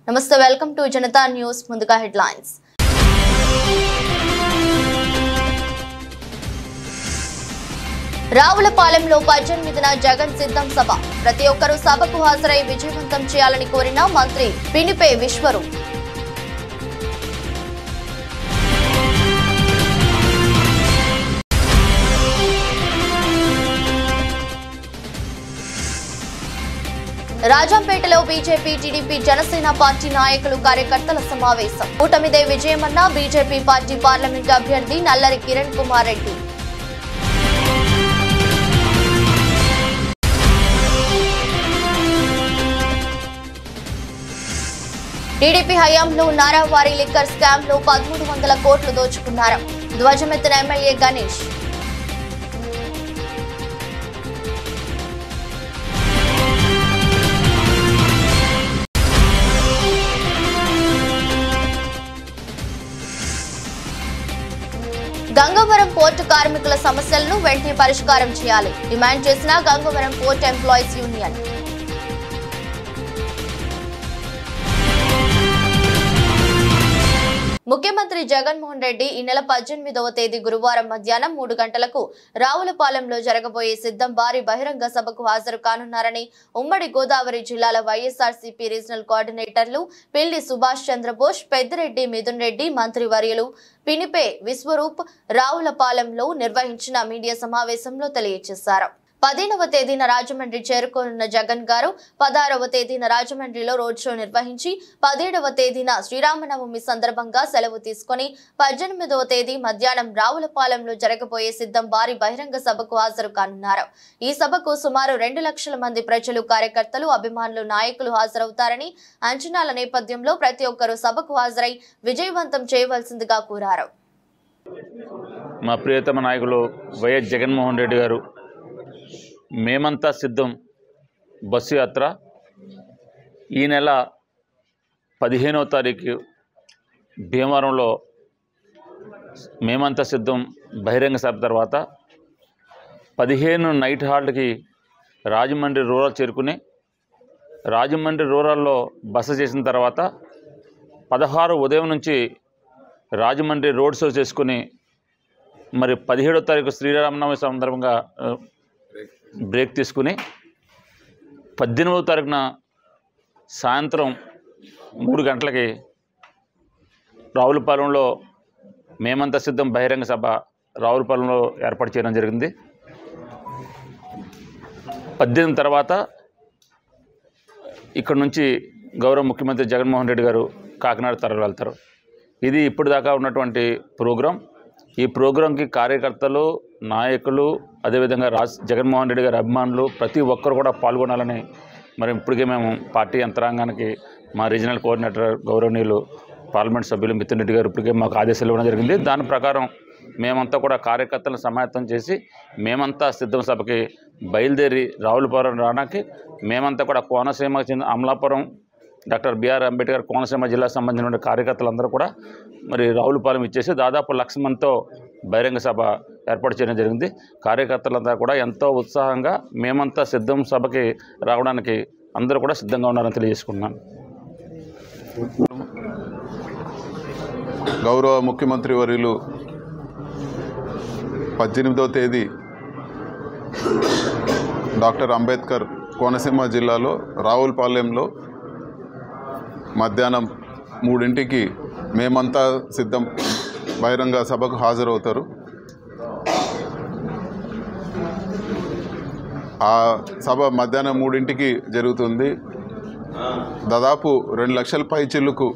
నమస్తే, welcome to Janata news. ముందుగా headlines. రావులపాలెంలో 18న Jagan సిద్ధం సభ. ప్రతి ఒక్కరూ సభకు హాజరై విజయవంతం చేయాలని కోరిన మంత్రి పినిపే విశ్వరూప్. రాజంపేటలో బీజేపీ, టీడీపీ, జనసేన పార్టీ నాయకులు, కార్యకర్తల సమావేశం. కూటమిదే విజయమన్న బీజేపీ పార్టీ పార్లమెంట్ అభ్యర్థి నల్లరి కిరణ్ కుమార్ రెడ్డి. టీడీపీ హయాంలో నారావారి లిక్కర్ స్కామ్ లో 1300 కోట్లు దోచుకున్నారు. ధ్వజమెత్తిన ఎమ్మెల్యే గణేష్. గంగవరం పోర్టు కార్మికుల సమస్యలను వెంటనే పరిష్కారం చేయాలి డిమాండ్ చేసిన గంగవరం పోర్ట్ ఎంప్లాయీస్ యూనియన్. ముఖ్యమంత్రి జగన్మోహన్ రెడ్డి ఈ నెల 18వ తేదీ గురువారం మధ్యాహ్నం 3 గంటలకు రావులపాలెంలో జరగబోయే సిద్ధం భారీ బహిరంగ సభకు హాజరు కానున్నారని ఉమ్మడి గోదావరి జిల్లాల వైఎస్ఆర్సీపీ రీజనల్ కోఆర్డినేటర్లు పిల్లి సుభాష్ చంద్రబోస్, పెద్దిరెడ్డి మిథున్ రెడ్డి, మంత్రి వర్యులు పినిపే విశ్వరూప్ రావులపాలెంలో నిర్వహించిన మీడియా సమావేశంలో తెలియజేశారు. 15వ తేదీన రాజమండ్రి చేరుకోనున్న జగన్ గారు 16వ తేదీన రాజమండ్రిలో రోడ్ షో నిర్వహించి 17వ తేదీన శ్రీరామనవమి సందర్భంగా సెలవు తీసుకుని 18వ తేదీ మధ్యాహ్నం రావులపాలెంలో జరగబోయే సిద్ధం భారీ బహిరంగ సభకు హాజరు కానున్నారు. ఈ సభకు సుమారు 2 లక్షల మంది ప్రజలు, కార్యకర్తలు, అభిమానులు, నాయకులు హాజరవుతారని అంచనాల నేపథ్యంలో ప్రతి ఒక్కరూ సభకు హాజరై విజయవంతం చేయవలసిందిగా కోరారు. మా ప్రియతమ నాయకులు వైఎస్ జగన్మోహన్ రెడ్డి గారు మేమంతా సిద్ధం బస్సు యాత్ర ఈ నెల 15వ తారీఖు భీమవరంలో మేమంతా సిద్ధం బహిరంగ సభ తర్వాత 15 నైట్ హాల్ట్కి రాజమండ్రి రూరల్ చేరుకుని రాజమండ్రి రూరల్లో బస చేసిన తర్వాత 16 ఉదయం నుంచి రాజమండ్రి రోడ్ షో చేసుకుని మరి 17వ తారీఖు శ్రీరామనవమి సందర్భంగా బ్రేక్ తీసుకుని 18వ తారీఖున సాయంత్రం 3 గంటలకి రావులపాలెంలో మేమంతా సిద్ధం బహిరంగ సభ రావులపాలెంలో ఏర్పాటు చేయడం జరిగింది. 18 తర్వాత ఇక్కడ నుంచి గౌరవ ముఖ్యమంత్రి జగన్మోహన్ రెడ్డి గారు కాకినాడ తరలి వెళ్తారు. ఇది ఇప్పటిదాకా ఉన్నటువంటి ప్రోగ్రాం. ఈ ప్రోగ్రాంకి కార్యకర్తలు, నాయకులు, అదేవిధంగా జగన్మోహన్ రెడ్డి గారి అభిమానులు ప్రతి ఒక్కరు కూడా పాల్గొనాలని మరి ఇప్పటికే మేము పార్టీ యంత్రాంగానికి మా రీజనల్ కోఆర్డినేటర్ గౌరవనీయులు పార్లమెంట్ సభ్యులు మిథున్ రెడ్డి గారు ఇప్పటికే మాకు ఆదేశాలు ఇవ్వడం జరిగింది. దాని ప్రకారం మేమంతా కూడా కార్యకర్తలను సమాయత్తం చేసి మేమంతా సిద్ధం సభకి బయలుదేరి రావులపాలెం రావడానికి మేమంతా కూడా కోనసీమ అమలాపురం డాక్టర్ బిఆర్ అంబేద్కర్ కోనసీమ జిల్లాకు సంబంధించిన కార్యకర్తలందరూ కూడా మరి రావులపాలెం ఇచ్చేసి దాదాపు 1,00,000 మందితో బహిరంగ సభ ఏర్పాటు చేయడం జరిగింది. కార్యకర్తలంతా కూడా ఎంతో ఉత్సాహంగా మేమంతా సిద్ధం సభకి రావడానికి అందరూ కూడా సిద్ధంగా ఉన్నారని తెలియజేసుకున్నాను. గౌరవ ముఖ్యమంత్రి వర్యులు 18వ తేదీ డాక్టర్ అంబేద్కర్ కోనసీమ జిల్లాలో రావులపాలెంలో మధ్యాహ్నం 3 మేమంతా సిద్ధం బహిరంగ సభకు హాజరవుతారు. ఆ సభ మధ్యాహ్నం 3 జరుగుతుంది. దాదాపు 2 లక్షల పైచిల్లుకు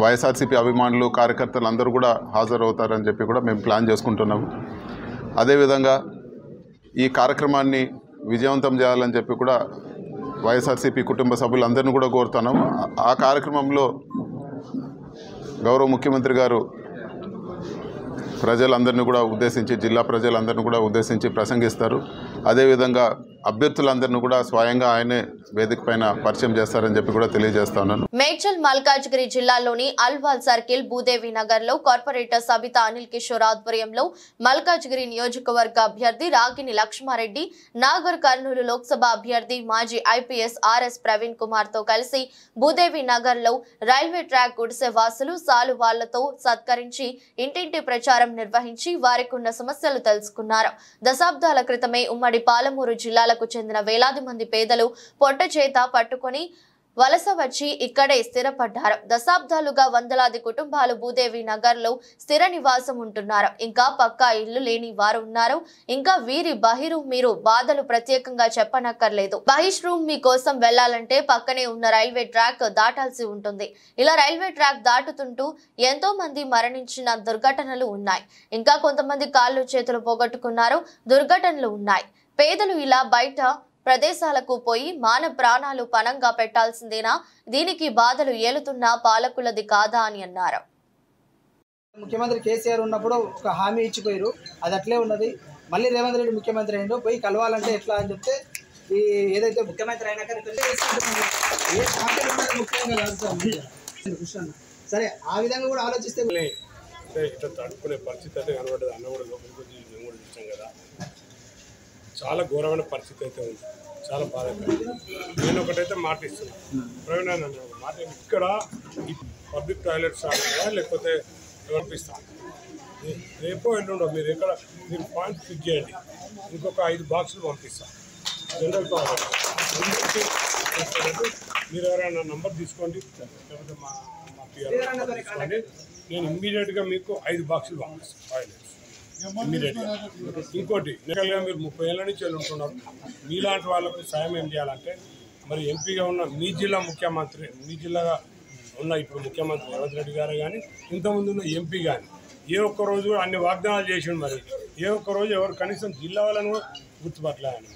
వైఎస్ఆర్సీపీ అభిమానులు, కార్యకర్తలు అందరూ కూడా హాజరవుతారని చెప్పి కూడా మేము ప్లాన్ చేసుకుంటున్నాము. అదేవిధంగా ఈ కార్యక్రమాన్ని విజయవంతం చేయాలని చెప్పి కూడా వైఎస్ఆర్సీపీ కుటుంబ సభ్యులందరినీ కూడా కోరుతున్నాము. ఆ కార్యక్రమంలో గౌరవ ముఖ్యమంత్రి గారు ప్రజలందరినీ కూడా ఉద్దేశించి, జిల్లా ప్రజలందరినీ కూడా ఉద్దేశించి ప్రసంగిస్తారు. అదేవిధంగా అభ్యర్థులందరినీ కూడా స్వయంగా ఆయనే వేదిక పైన పరిచయం చేస్తారని చెప్పి కూడా తెలియజేస్తా ఉన్నాను. మేడ్చల్ మల్కాజ్గిరి జిల్లాలోని అల్వాల్ సర్కిల్ భూదేవి నగర్ లో కార్పొరేటర్ సబితా అనిల్ కిషోర్ ఆధ్వర్యంలో మల్కాజ్గిరి నియోజకవర్గ అభ్యర్థి రాగిని లక్ష్మారెడ్డి, నాగర్ కర్నూలు లోక్సభ అభ్యర్థి మాజీ ఐపీఎస్ ఆర్ఎస్ ప్రవీణ్ కుమార్ తో కలిసి భూదేవి నగర్ లో రైల్వే ట్రాక్ గుడిసె వాసులు సాలువాళ్లతో సత్కరించి ఇంటింటి ప్రచారం నిర్వహించి వారికి ఉన్న సమస్యలు తెలుసుకున్నారు. దశాబ్దాల క్రితమే ఉమ్మడి పాలమూరు జిల్లాలకు చెందిన వేలాది మంది పేదలు పొట్ట చేత పట్టుకొని వలస వచ్చి ఇక్కడే స్థిరపడ్డారు. దశాబ్దాలుగా వందలాది కుటుంబాలు భూదేవి నగర్ లో స్థిర నివాసం ఉంటున్నారు. ఇంకా పక్కా ఇల్లు లేని వారు ఉన్నారు. ఇంకా వీరి బహిరూమ్ మీరు బాధలు ప్రత్యేకంగా చెప్పనక్కర్లేదు. బహిష్ రూమ్ మీ కోసం వెళ్లాలంటే పక్కనే ఉన్న రైల్వే ట్రాక్ దాటాల్సి ఉంటుంది. ఇలా రైల్వే ట్రాక్ దాటుతుంటూ ఎంతో మంది మరణించిన దుర్ఘటనలు ఉన్నాయి. ఇంకా కొంతమంది కాళ్ళు చేతులు పోగొట్టుకున్నారు. దుర్ఘటనలు ఉన్నాయి. పేదలు ఇలా బయట ప్రదేశాలకు పోయి మాన ప్రాణాలు పణంగా పెట్టాల్సిందేనా? దీనికి బాధలు ఏలుతున్న పాలకులది కాదా అని అన్నారు. ముఖ్యమంత్రి కేసీఆర్ ఉన్నప్పుడు ఒక హామీ ఇచ్చిపోయారు, అది అట్లే ఉన్నది. మళ్ళీ రేవంత్ రెడ్డి ముఖ్యమంత్రి అయిందో పోయి కలవాలంటే ఎట్లా అని చెప్తే ఈ ఏదైతే ముఖ్యమంత్రి అయినాక ఏ పార్టీలు ఉన్నది ముఖ్యంగా కాదు. సరే ఆ విధంగా కూడా ఆలోచిస్తే ఇట్లా తడుపుకునే పరిస్థితి అయితే కనబడ్డది. అన్న కూడా లోపలికి వచ్చి మేము కూడా చూసాం కదా, చాలా ఘోరమైన పరిస్థితి అయితే ఉంది. చాలా బాధకరం. నేను ఒకటైతే మాట ఇస్తున్నాను, ప్రవీణ్ అన్న మాట, ఇక్కడ ఈ పబ్లిక్ టాయిలెట్స్ ఆడాలా లేకపోతే పంపిస్తాను. రేపో ఎల్లుండో మీరు ఎక్కడ మీరు పాయింట్ ఫిక్స్ చేయండి, ఇంకొక 5 బాక్సులు పంపిస్తాను జనరల్ టాయిలెట్. మీరు ఎవరైనా నంబర్ తీసుకోండి, లేకపోతే మా పిఆర్ తీసుకోండి. నేను ఇమ్మీడియట్గా మీకు 5 బాక్సులు పంపిస్తాను టాయిలెట్స్ ఇమ్మీడియట్గా. ఇంకోటి నెలగా మీరు 30 ఏళ్ళ నుంచి ఉంటున్నారు. మీలాంటి వాళ్ళకు సాయం ఏం చేయాలంటే, మరి ఎంపీగా ఉన్న మీ జిల్లా ముఖ్యమంత్రి, మీ జిల్లాగా ఉన్న ఇప్పుడు ముఖ్యమంత్రి రేవంత్ రెడ్డి గారు కానీ, ఇంతకుముందు ఉన్న ఎంపీ కానీ ఏ ఒక్కరోజు కూడా అన్ని వాగ్దానాలు చేసిండు. మరి ఏ ఒక్కరోజు ఎవరు కనీసం జిల్లా వాళ్ళని కూడా గుర్తుపట్టలేని.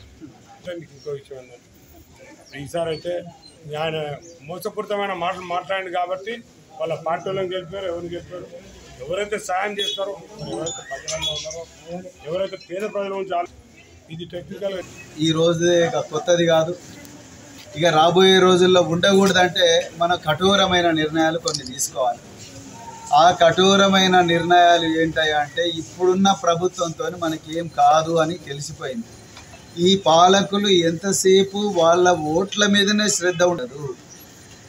మీకు ఇంకో విషయం ఏంటంటే, ఈసారి అయితే ఆయన మోసపూరితమైన మాటలు మాట్లాడింది కాబట్టి వాళ్ళ పార్టీ వాళ్ళని గెలిపారు. ఎవరిని గెలిపారు? ఎవరైతే సాయం చేస్తారో, ఎవరైతే ప్రజలంగా ఉన్నారో, ఎవరైతే పేద ప్రజల నుంచి ఇది టెక్నికల్ ఈ రోజు కొత్తది కాదు. ఇక రాబోయే రోజుల్లో ఉండకూడదంటే మనం కఠోరమైన నిర్ణయాలు కొన్ని తీసుకోవాలి. ఆ కఠోరమైన నిర్ణయాలు ఏంటంటే, ఇప్పుడున్న ప్రభుత్వంతో మనకి ఏం కాదు అని తెలిసిపోయింది. ఈ పాలకులు ఎంతసేపు వాళ్ళ ఓట్ల మీదనే శ్రద్ధ ఉండదు.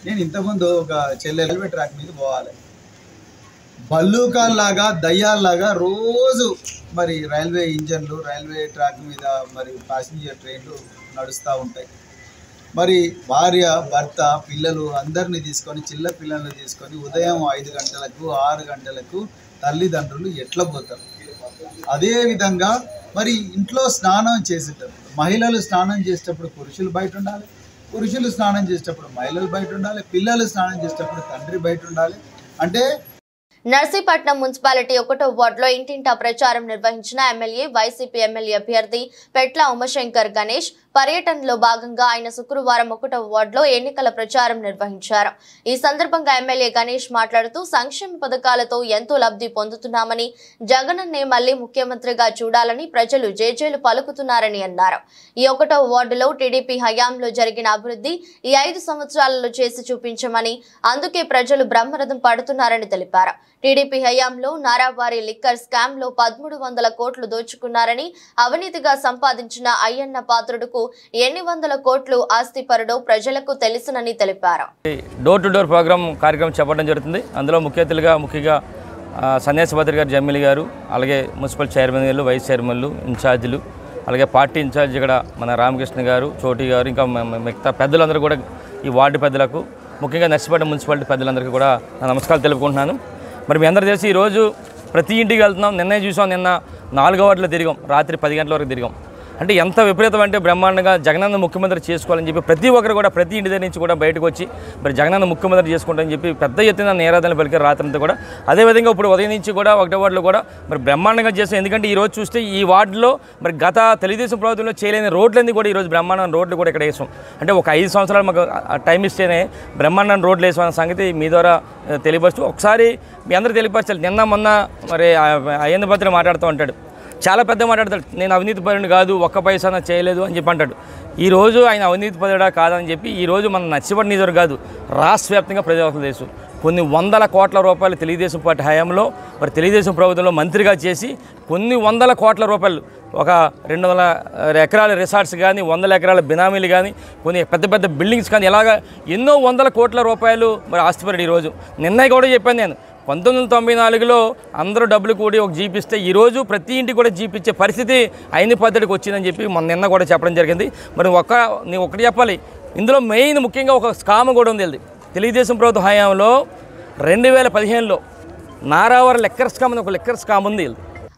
నేను ఇంతకుముందు ఒక రైల్వే ట్రాక్ మీద పోవాలి, బల్లూకాల్లాగా దయ్యాల్లాగా రోజు మరి రైల్వే ఇంజన్లు రైల్వే ట్రాక్ మీద మరి ప్యాసింజర్ ట్రైన్లు నడుస్తూ ఉంటాయి. మరి భార్య భర్త పిల్లలు అందరినీ తీసుకొని, చిల్ల పిల్లల్ని తీసుకొని ఉదయం 5 గంటలకు 6 గంటలకు తల్లిదండ్రులు ఎట్లా పోతారు? అదేవిధంగా మరి ఇంట్లో స్నానం చేసేటప్పుడు మహిళలు స్నానం చేసేటప్పుడు పురుషులు బయట ఉండాలి, పురుషులు స్నానం చేసేటప్పుడు మహిళలు బయట ఉండాలి, పిల్లలు స్నానం చేసేటప్పుడు తండ్రి బయట ఉండాలి. అంటే నర్సీపట్నం మున్సిపాలిటీ 1వ వార్డులో ఇంటింటా ప్రచారం నిర్వహించిన ఎమ్మెల్యే వైసీపీ ఎమ్మెల్యే అభ్యర్థి పెట్ల ఉమాశంకర్ గణేష్ పర్యటనలో భాగంగా ఆయన శుక్రవారం 1వ వార్డులో ఎన్నికల ప్రచారం నిర్వహించారు. ఈ సందర్భంగా ఎమ్మెల్యే గణేష్ మాట్లాడుతూ సంక్షేమ పథకాలతో ఎంతో లబ్ధి పొందుతున్నామని, జగనన్నే మళ్లీ ముఖ్యమంత్రిగా చూడాలని ప్రజలు జేజేలు పలుకుతున్నారని అన్నారు. ఈ 1వ వార్డులో టీడీపీ హయాంలో జరిగిన అభివృద్ధి ఈ 5 సంవత్సరాలలో చేసి చూపించమని, అందుకే ప్రజలు బ్రహ్మరథం పడుతున్నారని తెలిపారు. టీడీపీ హయాంలో నారావారి లిక్కర్ స్కామ్ లో 1300 కోట్లు దోచుకున్నారని, అవినీతిగా సంపాదించిన అయ్యన్న పాత్రుడుకు ఎన్ని వందల కోట్లు ఆస్తిపరుడో ప్రజలకు తెలుసునని తెలిపారు. డోర్ టు డోర్ ప్రోగ్రామ్ కార్యక్రమం చెప్పడం జరుగుతుంది. అందులో ముఖ్యంగా సన్యాసిపత్రి గారు, జమ్మిలి గారు, అలాగే మున్సిపల్ చైర్మన్లు, వైస్ చైర్మన్లు, ఇన్ఛార్జీలు, అలాగే పార్టీ ఇన్ఛార్జి ఇక్కడ మన రామకృష్ణ గారు, చోటి గారు, ఇంకా మిగతా పెద్దలందరూ కూడా, ఈ వార్డు పెద్దలకు, ముఖ్యంగా నర్సీపట్నం మున్సిపాలిటీ పెద్దలందరికీ కూడా నా నమస్కారాలు తెలుపుకుంటున్నాను. మరి మీ అందరూ తెలిసి ఈరోజు ప్రతి ఇంటికి వెళ్తున్నాం. నిన్నే చూసాం, నిన్న 4వ వార్డులో తిరిగాం, రాత్రి 10 గంటల వరకు తిరిగాం. అంటే ఎంత విపరీతం అంటే బ్రహ్మాండంగా జగనన్న ముఖ్యమంత్రి చేసుకోవాలని చెప్పి ప్రతి ఒక్కరు కూడా ప్రతి ఇంటి దగ్గర నుంచి కూడా బయటకు వచ్చి మరి జగనన్న ముఖ్యమంత్రి చేసుకుంటారని చెప్పి పెద్ద ఎత్తున నేరాధనలు పలికారు రాత్రంతా కూడా. అదేవిధంగా ఇప్పుడు ఉదయం నుంచి కూడా 1వ వార్డులో కూడా మరి బ్రహ్మాండంగా చేస్తాం. ఎందుకంటే ఈరోజు చూస్తే ఈ వార్డులో మరి గత తెలుగుదేశం ప్రభుత్వంలో చేయలేని రోడ్లన్నీ కూడా ఈరోజు బ్రహ్మాండం రోడ్లు కూడా ఇక్కడ వేసాం. అంటే ఒక 5 సంవత్సరాలు మాకు టైం ఇస్తేనే బ్రహ్మాండం రోడ్లు వేసామన్న సంగతి మీ ద్వారా తెలియపరుస్తూ ఒకసారి మీ అందరూ తెలియపరచాలి. నిన్న మొన్న మరి అయ్యన్న పత్రి మాట్లాడుతూ ఉంటాడు, చాలా పెద్ద మాట్లాడతాడు. నేను అవినీతి పరుని కాదు, ఒక్క పైసా చేయలేదు అని చెప్పి అంటాడు. ఈరోజు ఆయన అవినీతి పరుడా కాదని చెప్పి ఈరోజు మన నర్సీపట్నం నియోజకవర్గం కాదు, రాష్ట్ర వ్యాప్తంగా ప్రజాస్వామ్య దేశం కొన్ని వందల కోట్ల రూపాయలు తెలుగుదేశం పార్టీ హయాంలో మరి తెలుగుదేశం ప్రభుత్వంలో మంత్రిగా చేసి కొన్ని వందల కోట్ల రూపాయలు ఒక 200 ఎకరాల రిసార్ట్స్ కానీ 100 ఎకరాల బినామీలు కానీ కొన్ని పెద్ద పెద్ద బిల్డింగ్స్ కానీ ఇలాగా ఎన్నో వందల కోట్ల రూపాయలు మరి ఆస్తిపరుడు. ఈరోజు నిన్న కూడా చెప్పాను నేను 1994లో అందరూ డబ్బులు కూడి ఒక జీప్ ఇస్తే ఈరోజు ప్రతి ఇంటికి కూడా జీప్ ఇచ్చే పరిస్థితి అయిన పద్ధతికి వచ్చిందని చెప్పి నిన్న కూడా చెప్పడం జరిగింది. మరి నేను ఒకటి చెప్పాలి, ఇందులో మెయిన్ ముఖ్యంగా ఒక స్కామ్ కూడా ఉంది. తెలుగుదేశం ప్రభుత్వ హయాంలో 2015లో నారావారి లెక్కర్ స్కామ్ అని ఒక లెక్కర్ స్కామ్ ఉంది.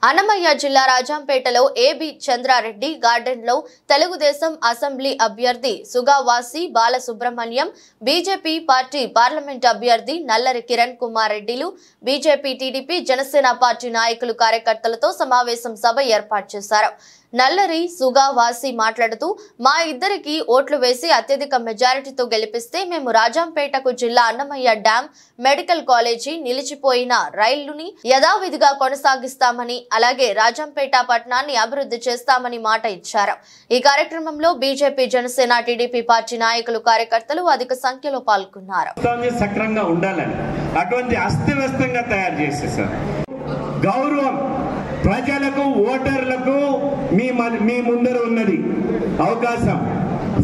అన్నమయ్య జిల్లా రాజంపేటలో ఏబి చంద్రారెడ్డి గార్డెన్లో తెలుగుదేశం అసెంబ్లీ అభ్యర్థి సుగావాసి బాలసుబ్రహ్మణ్యం, బీజేపీ పార్టీ పార్లమెంట్ అభ్యర్థి నల్లరి కిరణ్ కుమార్ రెడ్డిలు, బీజేపీ, టీడీపీ, జనసేన పార్టీ నాయకులు, కార్యకర్తలతో సమావేశం సభ ఏర్పాటు చేశారు. నల్లరి సుగావాసి మాట్లాడుతూ, మా ఇద్దరికి ఓట్లు వేసి అత్యధిక మెజారిటీతో గెలిపిస్తే మేము రాజంపేటకు జిల్లా అన్నమయ్య డ్యాం, మెడికల్ కాలేజీ, నిలిచిపోయిన రైళ్లుని యథావిధిగా కొనసాగిస్తామని, అలాగే రాజంపేట పట్టణాన్ని అభివృద్ధి చేస్తామని మాట ఇచ్చారు. ఈ కార్యక్రమంలో బీజేపీ, జనసేన, టీడీపీ పార్టీ నాయకులు, కార్యకర్తలు అధిక సంఖ్యలో పాల్గొన్నారు. సక్రంగా ఉండాలని అటువంటి అస్తవ్యస్తంగా తయారు చేసేసారు. గౌరవం ప్రజలకు, ఓటర్లకు మీ ముందర ఉన్నది అవకాశం.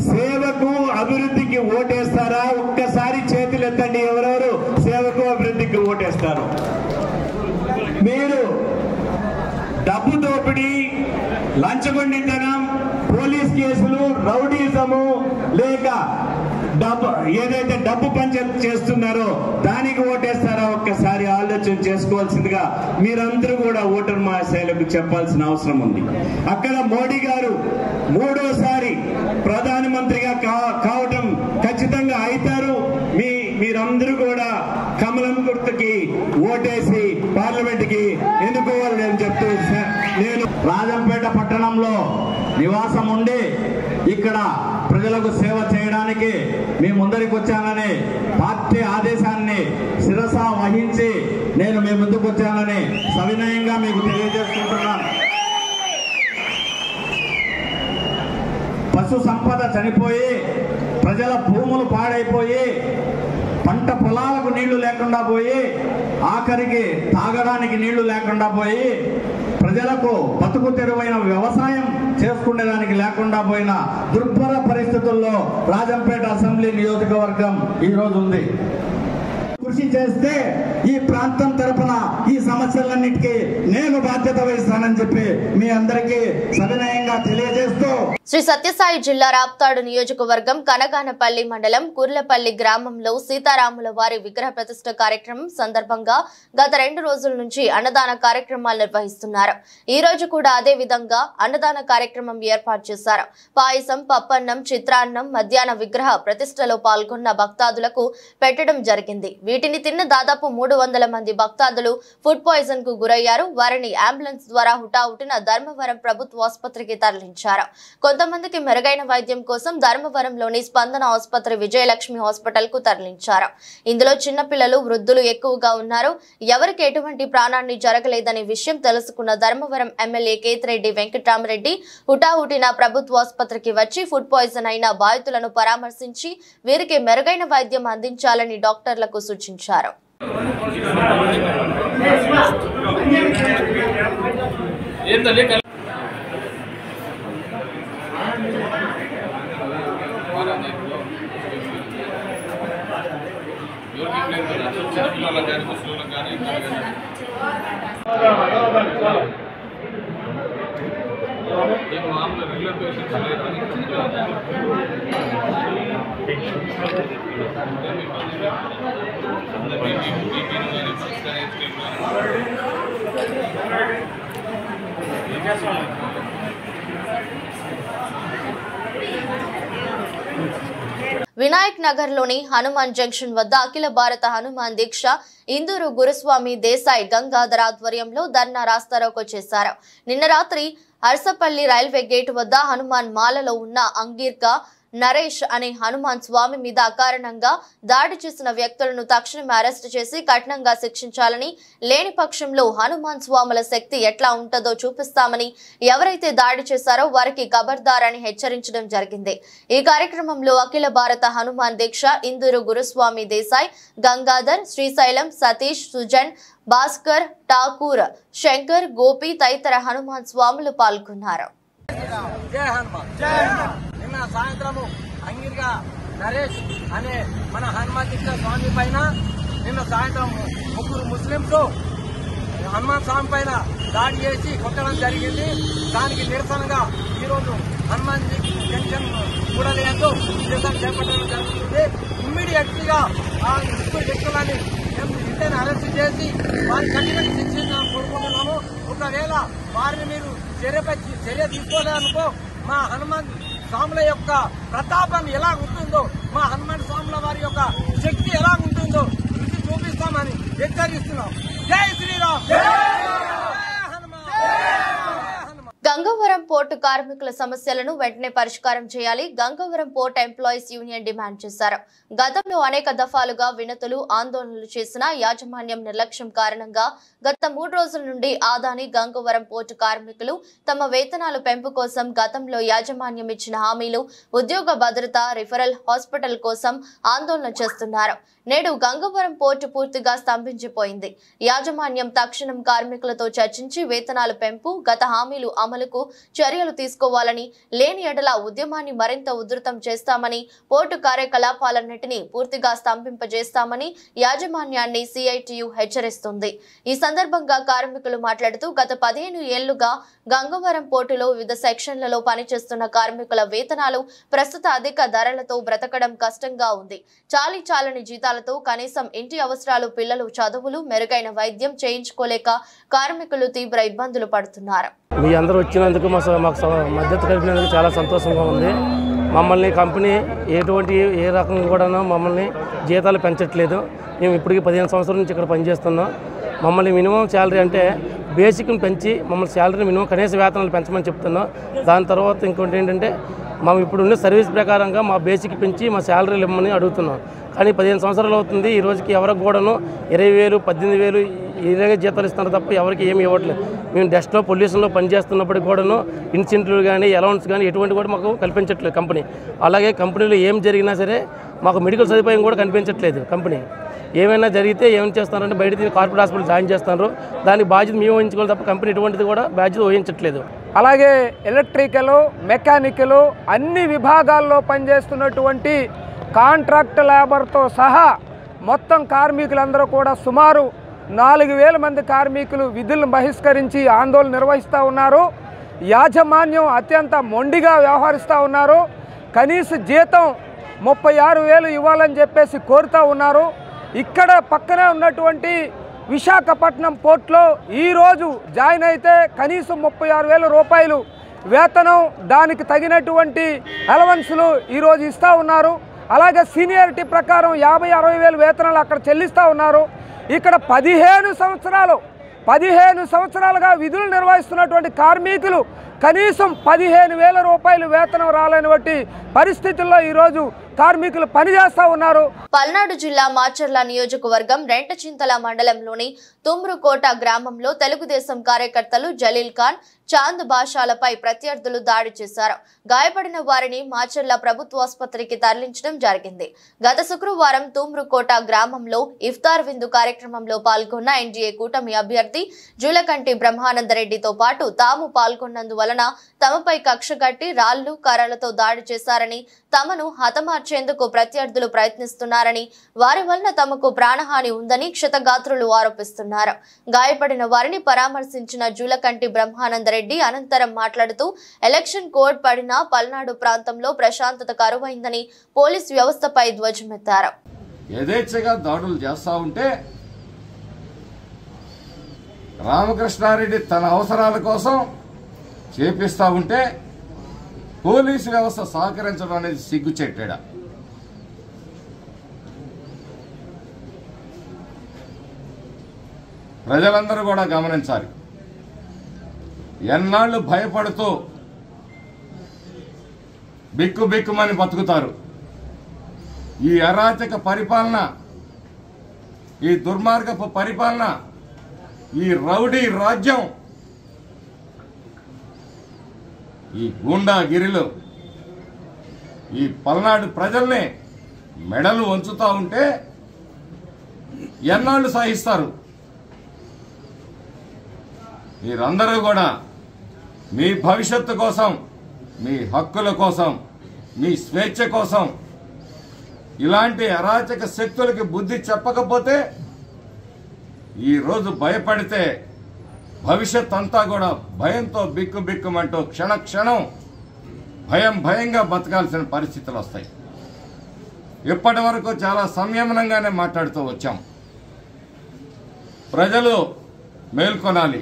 సేవకు, అభివృద్ధికి ఓటేస్తారా? ఒక్కసారి చేతులు ఎత్తండి, ఎవరెవరు సేవకు, అభివృద్ధికి ఓటేస్తారు. మీరు డబ్బు దోపిడీ, లంచగొండితనం, పోలీస్ కేసులు, రౌడీజము లేక ఏదైతే డబ్బు పంచాయతీ చేస్తున్నారో దానికి ఓటేస్తారా? ఒక్కసారి ఆలోచన చేసుకోవాల్సిందిగా మీరందరూ కూడా ఓటర్ మహాశైలకు చెప్పాల్సిన అవసరం ఉంది. అక్కడ మోడీ గారు 3వ ప్రధానమంత్రిగా కావటం ఖచ్చితంగా అవుతారు. మీరందరూ కూడా కమలం గుర్తుకి ఓటేసి పార్లమెంట్ కి ఎన్నుకోవాలని నేను చెప్తూ, నేను రాజంపేట పట్టణంలో నివాసం ఉండి ఇక్కడ ప్రజలకు సేవ చేయడానికి మీ ముందరికి వచ్చానని, పార్టీ ఆదేశాన్ని శిరస వహించి నేను మీ ముందుకు వచ్చానని సవినయంగా మీకు తెలియజేసుకుంటున్నాను. పశు సంపద చనిపోయి, ప్రజల భూములు పాడైపోయి, పంట పొలాలకు నీళ్లు లేకుండా పోయి, ఆఖరికి తాగడానికి నీళ్లు లేకుండా పోయి, ప్రజలకు బతుకు తెరువైన వ్యవసాయం చేసుకునేదానికి లేకుండా పోయిన దుర్భర పరిస్థితుల్లో రాజంపేట అసెంబ్లీ నియోజకవర్గం ఈరోజు ఉంది. కృషి చేస్తే ఈ ప్రాంతం తరపున ఈ సమస్యలన్నిటికీ నేను బాధ్యత వహిస్తానని చెప్పి మీ అందరికీ సవినయంగా తెలియజేస్తూ, శ్రీ సత్యసాయి జిల్లా రాప్తాడు నియోజకవర్గం కనగానపల్లి మండలం కుర్లపల్లి గ్రామంలో సీతారాముల వారి విగ్రహ ప్రతిష్ఠ కార్యక్రమం సందర్భంగా గత 2 రోజుల నుంచి అన్నదాన కార్యక్రమాలు నిర్వహిస్తున్నారు. ఈ రోజు కూడా అదే విధంగా అన్నదాన కార్యక్రమం ఏర్పాటు చేశారు. పాయసం, పప్పన్నం, చిత్రాన్నం మధ్యాహ్న విగ్రహ ప్రతిష్ఠలో పాల్గొన్న భక్తాదులకు పెట్టడం జరిగింది. వీటిని తిన్న దాదాపు 300 మంది భక్తాదులు ఫుడ్ పాయిజన్ కు గురయ్యారు. వారిని అంబులెన్స్ ద్వారా హుటాహుటిన ధర్మవరం ప్రభుత్వ ఆసుపత్రికి తరలించారు. కొంతమందికి మెరుగైన వైద్యం కోసం ధర్మవరంలోని స్పందన ఆసుపత్రి, విజయలక్ష్మి హాస్పిటల్ కు తరలించారు. ఇందులో చిన్నపిల్లలు, వృద్ధులు ఎక్కువగా ఉన్నారు. ఎవరికి ఎటువంటి ప్రాణాన్ని జరగలేదనే విషయం తెలుసుకున్న ధర్మవరం ఎమ్మెల్యే కేతిరెడ్డి వెంకటరామరెడ్డి హుటాహుటిన ప్రభుత్వ ఆసుపత్రికి వచ్చి ఫుడ్ పాయిజన్ అయిన బాధితులను పరామర్శించి వీరికి మెరుగైన వైద్యం అందించాలని డాక్టర్లకు సూచించారు. వినాయక్ నగర్ లోని హనుమాన్ జంక్షన్ వద్ద అఖిల భారత హనుమాన్ దీక్ష ఇందూరు గురుస్వామి దేశాయ్ గంగాధర ఆధ్వర్యంలో ధర్నా రాస్తారోకో చేశారు. నిన్న రాత్రి అర్సపల్లి రైల్వే గేట్ వద్ద హనుమాన్ మాలలో ఉన్న అంగీర్గా నరేష్ అనే హనుమాన్ స్వామి మీద అకారణంగా దాడి చేసిన వ్యక్తులను తక్షణమే అరెస్టు చేసి కఠినంగా శిక్షించాలని, లేని పక్షంలో హనుమాన్ స్వాముల శక్తి ఎట్లా ఉంటుందో చూపిస్తామని, ఎవరైతే దాడి చేశారో వారికి ఖబర్దార్ అని హెచ్చరించడం జరిగింది. ఈ కార్యక్రమంలో అఖిల భారత హనుమాన్ దీక్ష ఇందూరు గురుస్వామి దేశాయ్, గంగాధర్, శ్రీశైలం, సతీష్, సుజన్, భాస్కర్, ఠాకూర్, శంకర్, గోపి తదితర హనుమాన్ స్వాములు పాల్గొన్నారు. నిన్న సాయంత్రము అంగిరిగా నరేష్ అనే మన హనుమాన్ దీక్ష స్వామి పైన నిన్న సాయంత్రం ముగ్గురు ముస్లింస్ హనుమాన్ స్వామి పైన దాడి చేసి కొట్టడం జరిగింది. దానికి నిరసనగా ఈరోజు హనుమాన్ జంక్షన్ కూడలేందు నిరసన చేపట్టడం జరుగుతుంది. ఇమ్మీడియట్ గా ఆ ముగ్గురు వ్యక్తులని ఇంటిని అరెస్ట్ చేసి వారిని కఠినంగా శిక్షించాలని కోరుకుంటున్నాము. ఒకవేళ వారిని మీరు చర్య తీసుకోలేదనుకో మా హనుమాన్ స్వాముల యొక్క ప్రతాపం ఎలా ఉంటుందో, మా హనుమాన్ స్వాముల వారి యొక్క శక్తి ఎలా ఉంటుందో ఇది చూపిస్తామని హెచ్చరిస్తున్నాం. జై శ్రీరామ్. గంగవరం పోర్టు కార్మికుల సమస్యలను వెంటనే పరిష్కారం చేయాలి Gangavaram port employees union demand చేశారు. గతంలో అనేక దఫాలుగా వినతులు, ఆందోళనలు చేసిన యాజమాన్యం నిర్లక్ష్యం కారణంగా గత 3 రోజుల నుండి ఆదాని గంగవరం పోర్టు కార్మికులు తమ వేతనాలు పెంపు కోసం గతంలో యాజమాన్యం ఇచ్చిన హామీలు, ఉద్యోగ భద్రత, రిఫరల్ హాస్పిటల్ కోసం ఆందోళన చేస్తున్నారు. నేడు గంగవరం పోర్టు పూర్తిగా స్తంభించిపోయింది. యాజమాన్యం తక్షణం కార్మికులతో చర్చించి వేతనాలు పెంపు, గత హామీలు అమలుకు చర్యలు తీసుకోవాలని, లేని ఎడల ఉద్యమాన్ని మరింత ఉధృతం చేస్తామని, పోర్టు కార్యకలాపాలన్నింటినీ పూర్తిగా స్తంభింపజేస్తామని యాజమాన్యాన్ని సిఐటియు హెచ్చరిస్తుంది. ఈ సందర్భంగా కార్మికులు మాట్లాడుతూ గత 15 ఏళ్లుగా గంగవరం పోర్టులో వివిధ సెక్షన్లలో పనిచేస్తున్న కార్మికుల వేతనాలు ప్రస్తుత అధిక ధరలతో బ్రతకడం కష్టంగా ఉంది. చాలని జీతాలతో కనీసం ఇంటి అవసరాలు, పిల్లలు చదువులు, మెరుగైన వైద్యం చేయించుకోలేక కార్మికులు తీవ్ర ఇబ్బందులు పడుతున్నారు. మీ అందరూ వచ్చినందుకు మాకు మద్దతు కలిపినందుకు చాలా సంతోషంగా ఉంది. మమ్మల్ని కంపెనీ ఏ రకంగా కూడా మమ్మల్ని జీతాలు పెంచట్లేదు. మేము ఇప్పటికీ 15 సంవత్సరాల నుంచి ఇక్కడ పనిచేస్తున్నాం. మమ్మల్ని మినిమం శాలరీ అంటే బేసిక్ని పెంచి మమ్మల్ని శాలరీ మినిమం కనీస వేతనాలు పెంచమని చెప్తున్నాం. దాని తర్వాత ఇంకోటి ఏంటంటే మేము ఇప్పుడున్న సర్వీస్ ప్రకారంగా మా బేసిక్ పెంచి మా శాలరీలు ఇవ్వమని అడుగుతున్నాం. కానీ 15 సంవత్సరాలు అవుతుంది. ఈ రోజుకి ఎవరికి కూడాను 20,000, 18,000 ఇలాగే జీతాలు ఇస్తున్నారు తప్ప ఎవరికి ఏమి ఇవ్వట్లేదు. మేము డస్ట్లో పొల్యూషన్లో పనిచేస్తున్నప్పటికి కూడాను ఇన్సెంటివ్లు కానీ అలౌన్స్ కానీ ఎటువంటి కూడా మాకు కల్పించట్లేదు కంపెనీ. అలాగే కంపెనీలో ఏం జరిగినా సరే మాకు మెడికల్ సదుపాయం కూడా కనిపించట్లేదు. కంపెనీ ఏమైనా జరిగితే ఏం చేస్తున్నారంటే బయట కార్పొరేట్ హాస్పిటల్ జాయిన్ చేస్తున్నారు. దానికి బాధ్యత మేము వహించుకోవాలి తప్ప కంపెనీ ఎటువంటిది కూడా బాధ్యత వహించట్లేదు. అలాగే ఎలక్ట్రికల్, మెకానికల్ అన్ని విభాగాల్లో పనిచేస్తున్నటువంటి కాంట్రాక్ట్ లేబర్తో సహా మొత్తం కార్మికులందరూ కూడా సుమారు 4,000 మంది కార్మికులు విధులను బహిష్కరించి ఆందోళన నిర్వహిస్తూ ఉన్నారు. యాజమాన్యం అత్యంత మొండిగా వ్యవహరిస్తూ ఉన్నారు. కనీస జీతం 36,000 ఇవ్వాలని చెప్పేసి కోరుతూ ఉన్నారు. ఇక్కడ పక్కనే ఉన్నటువంటి విశాఖపట్నం పోర్ట్లో ఈరోజు జాయిన్ అయితే కనీసం 36,000 రూపాయలు వేతనం, దానికి తగినటువంటి అలవెన్సులు ఈరోజు ఇస్తూ ఉన్నారు. అలాగే సీనియారిటీ ప్రకారం 50,000-60,000 వేతనాలు అక్కడ చెల్లిస్తూ ఉన్నారు. ఇక్కడ 15 సంవత్సరాలుగా విధులు నిర్వహిస్తున్నటువంటి కార్మికులు కనీసం 15,000 రూపాయలు వేతనం రాలేనటువంటి పరిస్థితుల్లో ఈరోజు కార్మికులు పనిచేస్తూ ఉన్నారు. పల్నాడు జిల్లా మాచర్ల నియోజకవర్గం రెంటచింతల మండలంలోని తుమ్రుకోట గ్రామంలో తెలుగుదేశం కార్యకర్తలు జలీల్ ఖాన్, చాంద్ బాషాలపై ప్రత్యర్థులు దాడి చేశారు. గాయపడిన వారిని మాచర్ల ప్రభుత్వాసుపత్రికి తరలించడం జరిగింది. గత శుక్రవారం తుమ్రుకోట గ్రామంలో ఇఫ్తార్ విందు కార్యక్రమంలో పాల్గొన్న ఎన్డీఏ కూటమి అభ్యర్థి జూలకంటి బ్రహ్మానందరెడ్డితో పాటు తాము పాల్గొన్నందువలన తమపై కక్షగట్టి రాళ్లు, కర్రలతో దాడి చేశారని, తమను హతమార్చేందుకు ప్రత్యర్థులు ప్రయత్నిస్తున్నారని, వారి వలన తమకు ప్రాణహాని ఉందని క్షతగాత్రులు ఆరోపిస్తున్నారు. గాయపడిన వారిని పరామర్శించిన జూలకంటి బ్రహ్మానందరెడ్డి అనంతరం మాట్లాడుతూ ఎలక్షన్ కోడ్ పడిన పల్నాడు ప్రాంతంలో ప్రశాంతత కరువైందని పోలీస్ వ్యవస్థపై ధ్వజమెత్తారు. యథేచ్ఛగా దాడులు చేస్తా ఉంటే రామకృష్ణారెడ్డి తన అవసరాల కోసం చేపిస్తా ఉంటే పోలీసు వ్యవస్థ సహకరించడం అనేది సిగ్గుచెట్టేడా? ప్రజలందరూ కూడా గమనించాలి. ఎన్నాళ్ళు భయపడుతూ బిక్కు బిక్కుమని బతుకుతారు. ఈ అరాచక పరిపాలన, ఈ దుర్మార్గపు పరిపాలన, ఈ రౌడీ రాజ్యం, ఈ గూండాగిరిలో ఈ పల్నాడు ప్రజల్ని మెడలు వంచుతా ఉంటే ఎన్నాళ్ళు సహిస్తారు? మీరందరూ కూడా మీ భవిష్యత్తు కోసం, మీ హక్కుల కోసం, మీ స్వేచ్ఛ కోసం ఇలాంటి అరాచక శక్తులకి బుద్ధి చెప్పకపోతే, ఈరోజు భయపడితే భవిష్యత్ అంతా కూడా భయంతో బిక్కు బిక్కుమంటూ క్షణ క్షణం భయంగా బతకాల్సిన పరిస్థితులు వస్తాయి. ఇప్పటి వరకు చాలా సంయమనంగానే మాట్లాడుతూ వచ్చాం. ప్రజలు మేల్కొనాలి.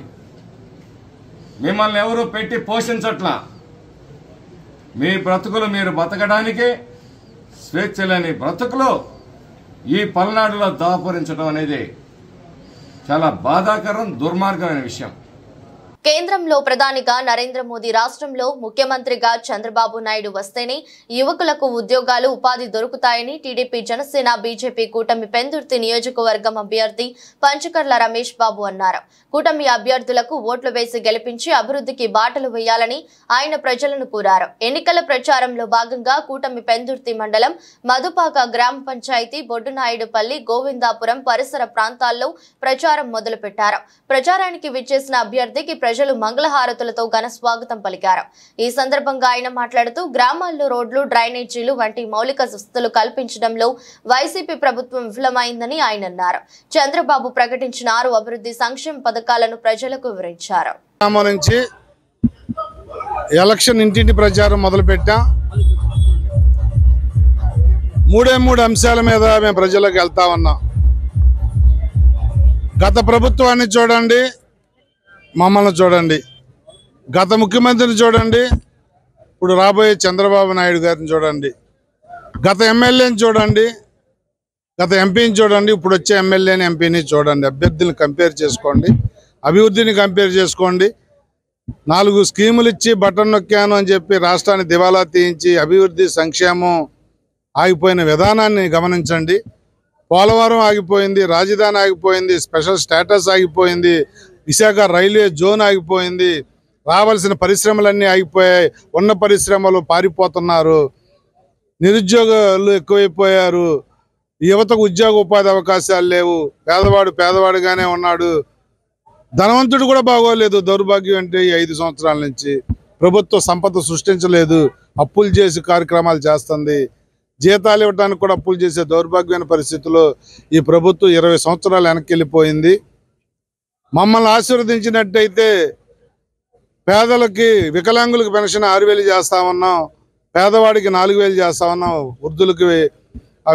మిమ్మల్ని ఎవరు పెట్టి పోషించట్లా. మీ బ్రతుకులు మీరు బతకడానికి స్వేచ్ఛ లేని బ్రతుకులు ఈ పల్నాడులో దాపురించడం అనేది చాలా బాధాకరం, దుర్మార్గమైన విషయం. కేంద్రంలో ప్రధానిగా నరేంద్ర మోదీ, రాష్ట్రంలో ముఖ్యమంత్రిగా చంద్రబాబు నాయుడు వస్తేనే యువకులకు ఉద్యోగాలు, ఉపాధి దొరుకుతాయని టీడీపీ, జనసేన, బీజేపీ కూటమి పెందుర్తి నియోజకవర్గం అభ్యర్థి పంచకర్ల రమేష్ బాబు అన్నారు. కూటమి అభ్యర్థులకు ఓట్లు వేసి గెలిపించి అభివృద్ధికి బాటలు వేయాలని ఆయన ప్రజలను కోరారు. ఎన్నికల ప్రచారంలో భాగంగా కూటమి పెందుర్తి మండలం మధుపాక గ్రామ పంచాయతీ, బొడ్డునాయుడుపల్లి, గోవిందాపురం పరిసర ప్రాంతాల్లో ప్రచారం మొదలుపెట్టారు. ప్రచారానికి విచ్చేసిన అభ్యర్థికి ప్రజలు మంగళహారతులతో ఘన స్వాగతం పలికారు. ఈ సందర్భంగా ఆయన మాట్లాడుతూ గ్రామాల్లో రోడ్లు, డ్రైనేజీలు వంటి మౌలిక వసతులు కల్పించడంలో వైసీపీ ప్రభుత్వం విఫలమైందని ఆయన అన్నారు. చంద్రబాబు ప్రకటించిన 6 అభివృద్ధి సంక్షేమ పథకాలను ప్రజలకు వివరించారు. నుంచి ఎలక్షన్ ఇంటింటి ప్రచారం మొదలుపెట్టాం. 3 అంశాల మీద మేము ప్రజలకు వెళ్తా ఉన్నాం. గత ప్రభుత్వాన్ని చూడండి, మమ్మల్ని చూడండి. గత ముఖ్యమంత్రిని చూడండి, ఇప్పుడు రాబోయే చంద్రబాబు నాయుడు గారిని చూడండి. గత ఎమ్మెల్యేని చూడండి, గత ఎంపీని చూడండి, ఇప్పుడు వచ్చే ఎమ్మెల్యేని, ఎంపీని చూడండి. అభ్యర్థులను కంపేర్ చేసుకోండి, అభివృద్ధిని కంపేర్ చేసుకోండి. 4 స్కీములు ఇచ్చి బటన్ నొక్కాను అని చెప్పి రాష్ట్రాన్ని దివాలా తీయించి అభివృద్ధి సంక్షేమం ఆగిపోయిన విధానాన్ని గమనించండి. పోలవరం ఆగిపోయింది, రాజధాని ఆగిపోయింది, స్పెషల్ స్టేటస్ ఆగిపోయింది, విశాఖ రైల్వే జోన్ ఆగిపోయింది, రావాల్సిన పరిశ్రమలన్నీ ఆగిపోయాయి. ఉన్న పరిశ్రమలు పారిపోతున్నారు, నిరుద్యోగులు ఎక్కువైపోయారు, యువతకు ఉద్యోగ ఉపాధి అవకాశాలు లేవు, పేదవాడు పేదవాడుగానే ఉన్నాడు, ధనవంతుడు కూడా బాగోలేదు. దౌర్భాగ్యం అంటే ఈ 5 సంవత్సరాల నుంచి ప్రభుత్వ సంపద సృష్టించలేదు, అప్పులు చేసి కార్యక్రమాలు చేస్తుంది. జీతాలు ఇవ్వడానికి కూడా అప్పులు చేసే దౌర్భాగ్యమైన పరిస్థితుల్లో ఈ ప్రభుత్వం 20 సంవత్సరాలు వెనక్కి వెళ్ళిపోయింది. మమ్మల్ని ఆశీర్వదించినట్టయితే పేదలకి, వికలాంగులకు పెన్షన్ 6,000 చేస్తా ఉన్నాం, పేదవాడికి 4,000 చేస్తా ఉన్నాం, వృద్ధులకి,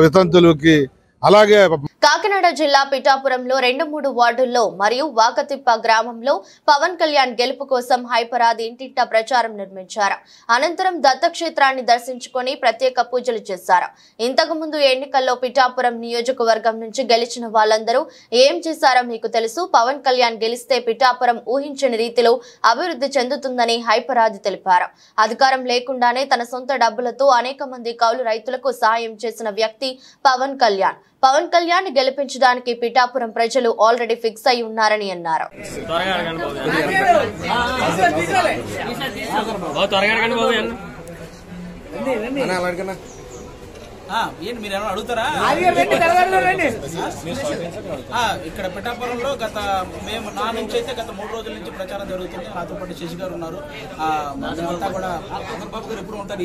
వితంతులకి. అలాగే కాకినాడ జిల్లా పిఠాపురంలో 2-3 వార్డుల్లో మరియు వాకతిప్ప గ్రామంలో పవన్ కళ్యాణ్ గెలుపు కోసం హైపరాది ఇంటింటా ప్రచారం నిర్మించారు. అనంతరం దత్తక్షేత్రాన్ని దర్శించుకొని ప్రత్యేక పూజలు చేశారు. ఇంతకు ముందు ఎన్నికల్లో పిఠాపురం నియోజకవర్గం నుంచి గెలిచిన వాళ్ళందరూ ఏం చేశారో మీకు తెలుసు. పవన్ కళ్యాణ్ గెలిస్తే పిఠాపురం ఊహించని రీతిలో అభివృద్ధి చెందుతుందని హైపరాది తెలిపారు. అధికారం లేకుండానే తన సొంత డబ్బులతో అనేక మంది కౌలు రైతులకు సహాయం చేసిన వ్యక్తి పవన్ కళ్యాణ్. పవన్ కళ్యాణ్ గెలిపించడానికి పిఠాపురం ప్రజలు ఆల్రెడీ ఫిక్స్ అయి ఉన్నారని అన్నారు. మీరేమో అడుగుతారా? ఇక్కడ పిఠాపురంలో నా నుంచి అయితే గత 3 రోజుల నుంచి ప్రచారం జరుగుతుంది. నాతో పాటు శశి గారు ఉన్నారు. మేమంతా కూడా ఎప్పుడు ఉంటారు,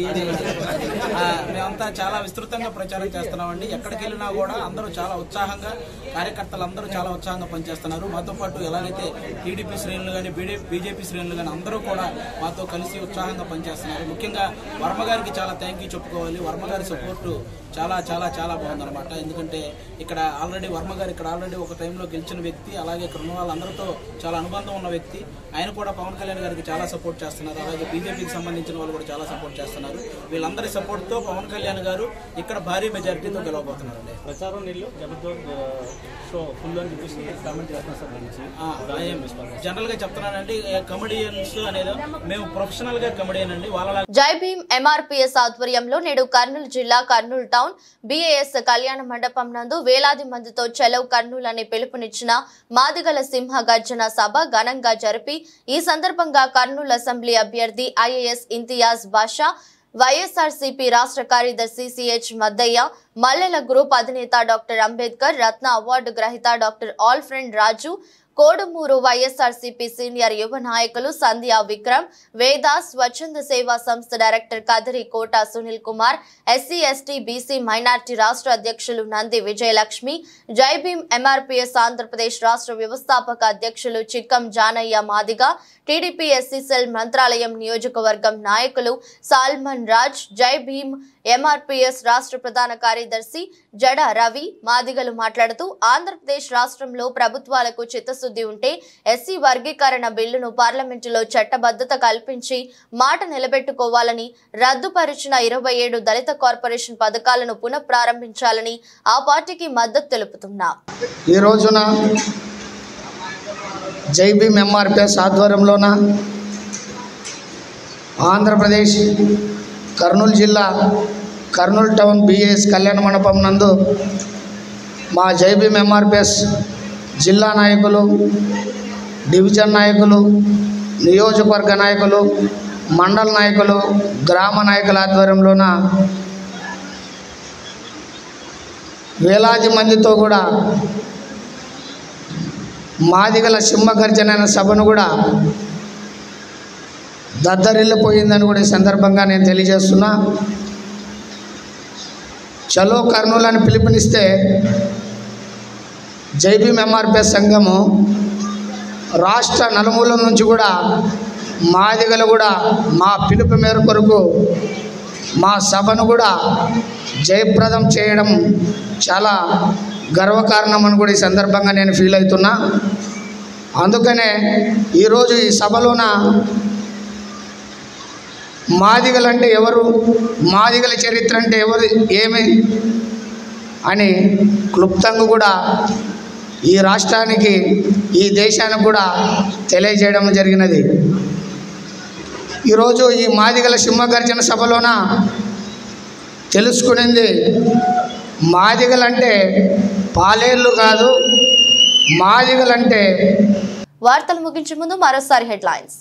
మేమంతా చాలా విస్తృతంగా ప్రచారం చేస్తున్నామండి. ఎక్కడికి వెళ్ళినా కూడా అందరూ చాలా ఉత్సాహంగా, కార్యకర్తలు అందరూ చాలా ఉత్సాహంగా పనిచేస్తున్నారు. మాతో పాటు ఎలాగైతే టీడీపీ శ్రేణులు కానీ, బీజేపీ శ్రేణులు కానీ అందరూ కూడా మాతో కలిసి ఉత్సాహంగా పనిచేస్తున్నారు. ముఖ్యంగా వర్మ గారికి చాలా థ్యాంక్ యూ చెప్పుకోవాలి. వర్మ గారి సపోర్టు చాలా చాలా చాలా బాగుందన్నమాట. ఎందుకంటే ఇక్కడ ఆల్రెడీ వర్మ గారు ఇక్కడ ఆల్రెడీ ఒక టైంలో గెలిచిన వ్యక్తి, అలాగే ఇక్కడ ఉన్న వాళ్ళందరితో చాలా అనుబంధం ఉన్న వ్యక్తి. ఆయన కూడా పవన్ కళ్యాణ్ గారికి చాలా సపోర్ట్ చేస్తున్నారు. అలాగే బీజేపీకి సంబంధించిన వాళ్ళు కూడా చాలా సపోర్ట్ చేస్తున్నారు. వీళ్ళందరి సపోర్ట్తో పవన్ కళ్యాణ్ గారు ఇక్కడ భారీ మెజారిటీతో గెలవబోతున్నారండి. ప్రచారం నీళ్ళు ఫుల్ అని చెప్పేసి కామెంట్ చేస్తున్నారు. జనరల్ గా చెప్తున్నానండి, కమెడియన్స్ అనేది మేము ప్రొఫెషనల్ గా కమెడియన్ అండి. వాళ్ళ జై భీమ్ ఎంఆర్పీఎస్ ఆధ్వర్యంలో నేడు కర్నూలు జిల్లా కర్నూలు టౌన్ BAS కళ్యాణ మండపం నందు వేలాది మందితో చలో కర్నూలు అని పిలుపునిచ్చిన మాదిగల సింహ గర్జన సభ ఘనంగా జరిపి ఈ సందర్భంగా కర్నూలు అసెంబ్లీ అభ్యర్థి IAS ఇంతియాజ్ బాషా, వైఎస్ఆర్సీపీ రాష్ట్ర కార్యదర్శి CH మద్దయ్య, మల్లెల గ్రూప్ అధినేత డాక్టర్ అంబేద్కర్ రత్న అవార్డు గ్రహీత doctor Alfred Raju, Kodumur YSRCP senior యువ నాయకులు సంధ్యా విక్రమ్, వేదాస్, స్వచ్ఛంద సేవా సంస్థ director Kadiri Kota Sunil Kumar, SC ST BC minority రాష్ట్ర అధ్యక్షులు నంది విజయలక్ష్మి, జై భీమ్ ఎంఆర్పీఎస్ ఆంధ్రప్రదేశ్ రాష్ట్ర వ్యవస్థాపక అధ్యక్షులు Chikkam Janaiah Madiga, TDP SC cell Mantralayam నియోజకవర్గం నాయకులు సాల్మన్ రాజ్, జై భీమ్ ఎంఆర్పీఎస్ రాష్ట్ర ప్రధాన కార్యదర్శి జడ రవి మాదిగలు మాట్లాడుతూ ఆంధ్రప్రదేశ్ రాష్ట్రంలో ప్రభుత్వాలకు చిత్తశుద్ధి ఉంటే SC వర్గీకరణ బిల్లును పార్లమెంటులో చట్టబద్ధత కల్పించి మాట నిలబెట్టుకోవాలని, రద్దుపరిచిన 27 దళిత కార్పొరేషన్ పథకాలను పునఃప్రారంభించాలని ఆ పార్టీకి మద్దతు తెలుపుతున్నా. ఈ రోజున జై భీమ్ ఎంఆర్పీఎస్ ఆధ్వర్యంలోన ఆంధ్రప్రదేశ్ కర్నూలు జిల్లా కర్నూలు టౌన్ BAS కళ్యాణ మండపం నందు మా జై భీమ్ ఎంఆర్పీఎస్ జిల్లా నాయకులు, డివిజన్ నాయకులు, నియోజకవర్గ నాయకులు, మండల నాయకులు, గ్రామ నాయకుల ఆధ్వర్యంలోన వేలాది మందితో కూడా మాదిగల సింహగర్జన అనే సభను కూడా దద్దరిల్లిపోయిందని కూడా ఈ సందర్భంగా నేను తెలియజేస్తున్నా. చలో కర్నూలు అని పిలుపునిస్తే జై భీమ్ ఎంఆర్పీఎస్ సంఘము రాష్ట్ర నలుమూలల నుంచి కూడా మాదిగలు కూడా మా పిలుపు మేర కొరకు మా సభను కూడా జయప్రదం చేయడం చాలా గర్వకారణం అని కూడా ఈ సందర్భంగా నేను ఫీల్ అవుతున్నా. అందుకనే ఈరోజు ఈ సభలోన మాదిగలంటే ఎవరు, మాదిగల చరిత్ర అంటే ఎవరు, ఏమి అని క్లుప్తంగా కూడా ఈ రాష్ట్రానికి, ఈ దేశానికి కూడా తెలియజేయడం జరిగినది. ఈరోజు ఈ మాదిగల సింహగర్జన సభలోన తెలుసుకునింది, మాదిగలంటే పాలేర్లు కాదు, మాదిగలంటే. వార్తలు ముగించే ముందు మరోసారి హెడ్లైన్స్.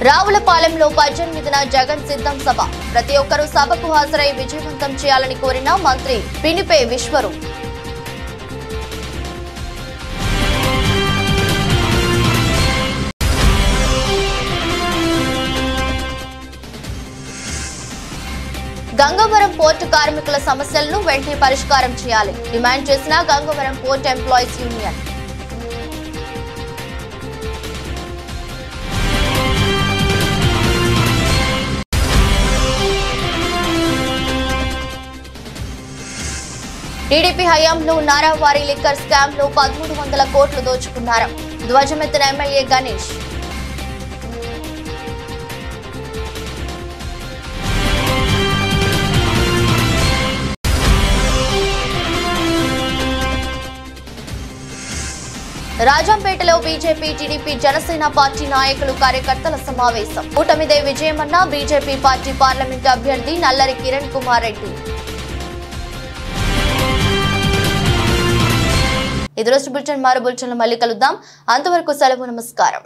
రావులపాలెంలో 18న జగన్ సిద్ధం సభ. ప్రతి ఒక్కరూ సభకు హాజరై విజయవంతం చేయాలని కోరిన మంత్రి పినిపే విశ్వరు. గంగవరం పోర్టు కార్మికుల సమస్యలను వెంటనే పరిష్కారం చేయాలి డిమాండ్ చేసిన Gangavaram port employees union. TDP హయాంలో నారావారి లిక్కర్ స్కామ్ లో 1300 కోట్లు దోచుకున్నారు. ధ్వజమెత్తిన ఎమ్మెల్యే గణేష్. రాజంపేటలో బీజేపీ, టీడీపీ, జనసేన పార్టీ నాయకులు, కార్యకర్తల సమావేశం. కూటమిదే విజయమన్న బీజేపీ పార్టీ పార్లమెంటు అభ్యర్థి నల్లరి కిరణ్ కుమార్ రెడ్డి. ఇది రోజు బులెటిన్. మరో బులెటిన్లో మళ్ళీ కలుద్దాం. అంతవరకు సెలవు. నమస్కారం.